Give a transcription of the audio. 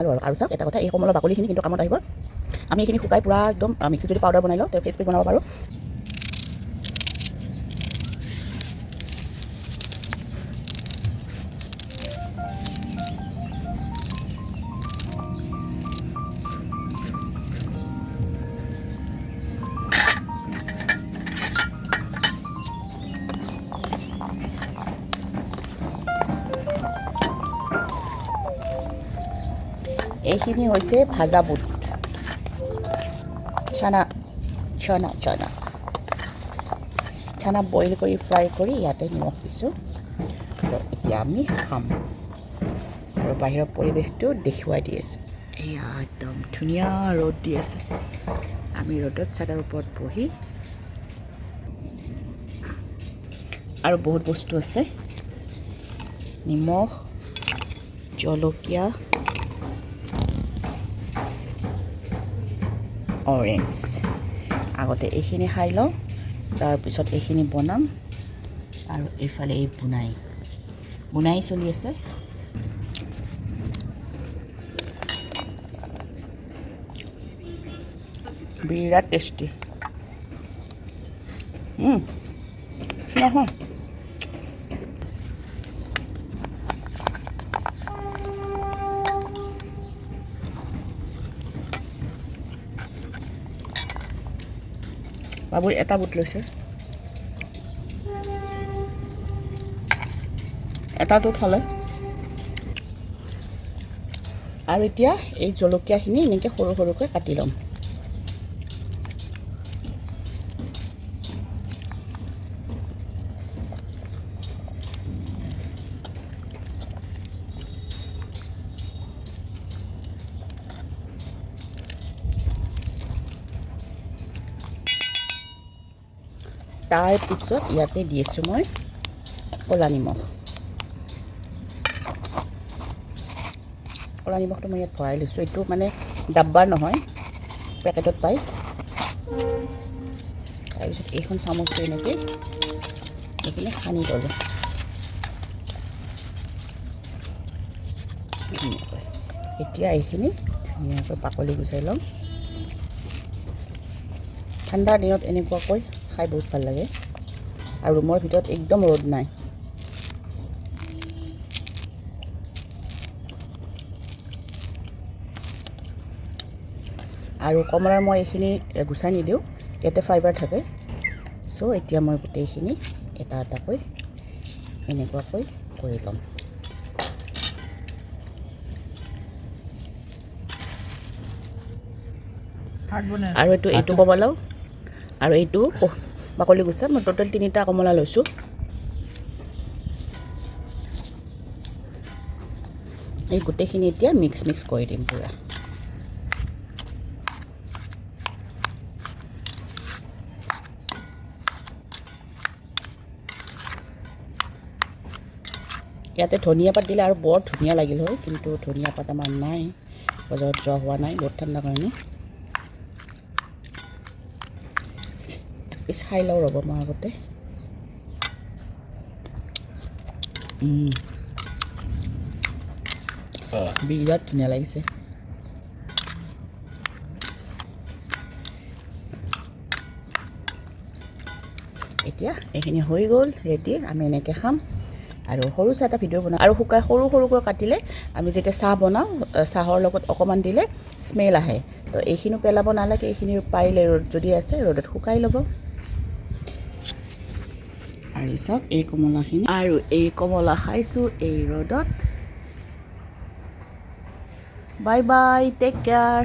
আৰু চাওক এটা কথা, এই কমলৰ বাকলিখিনি কিন্তু কামত আহিব। আমি এইখিনি শুকাই পূৰা একদম মিক্সিত যদি পাউডাৰ বনাই লওঁ তেওঁ ফেচ পেক বনাব পাৰোঁ। এইখিনি হৈছে ভাজা বুট, চানা বইল কৰি ফ্ৰাই কৰি ইয়াতে নিমখ দিছোঁ। এতিয়া আমি খাম আৰু বাহিৰৰ পৰিৱেশটো দেখুৱাই দি আছোঁ। এয়া একদম ধুনীয়া ৰ'দ দি আছে। আমি ৰ'দত চাদৰ ওপৰত বহি আৰু বহুত বস্তু আছে, নিমখ, জলকীয়া, অৰেঞ্জ। আগতে এইখিনি খাই লওঁ, তাৰপিছত এইখিনি বনাম। আৰু এইফালে এই বুনাই চলি আছে। বিৰাট টেষ্টি। নহয় বাবুই এটা বুট লৈছে, এটাটো থলে। আৰু এতিয়া এই জলকীয়াখিনি এনেকৈ সৰু সৰুকৈ কাটি ল'ম। তাৰপিছত ইয়াতে দি আছোঁ মই ক'লা নিমখটো মই ইয়াত ভৰাই লৈছোঁ। এইটো মানে ডাব্বাৰ নহয়, পেকেটত পায়। তাৰপিছত এইখন চামুচটো এনেকৈ এইখিনি সানি ল'লোঁ ধুনীয়াকৈ। এতিয়া এইখিনি ধুনীয়াকৈ বাকলি গুচাই ল'ম। ঠাণ্ডাৰ দিনত এনেকুৱাকৈ খাই বহুত ভাল লাগে। আৰু ৰুমৰ ভিতৰত একদম ৰ'দ নাই। আৰু কমলাৰ মই এইখিনি গুচাই নিদিওঁ, ইয়াতে ফাইবাৰ থাকে। চ' এতিয়া মই গোটেইখিনি এটা এটাকৈ এনেকুৱাকৈ কৰি ল'ম। আৰু এইটো ববলাও আৰু এইটো বাকলি গুচা। মই টোটেল 3টা কমলা লৈছোঁ। এই গোটেইখিনি এতিয়া মিক্স কৰি দিম পূৰা। ইয়াতে ধনিয়া পাত দিলে আৰু বৰ ধুনীয়া লাগিল হয়, কিন্তু ধনিয়া পাত আমাৰ নাই, বজাৰত যোৱা হোৱা নাই, বহুত ঠাণ্ডা কাৰণে। পিছ খাই লওঁ ৰ'ব মই আগতে। বিৰাট ধুনীয়া লাগিছে। এতিয়া এইখিনি হৈ গ'ল ৰেডি। আমি এনেকৈ খাম। আৰু সৰু চাই এটা ভিডিঅ' বনাওঁ। আৰু শুকাই সৰু সৰুকৈ কাটিলে আমি যেতিয়া চাহ বনাওঁ, চাহৰ লগত অকণমান দিলে স্মেল আহে। তো এইখিনিও পেলাব নালাগে। এইখিনি পাৰিলে ৰ'দ যদি আছে ৰ'দত শুকাই ল'ব। আৰু চাওক এই কমলাখিনি, আৰু এই কমলা খাইছোঁ এই ৰ'দত। Bye bye, take care.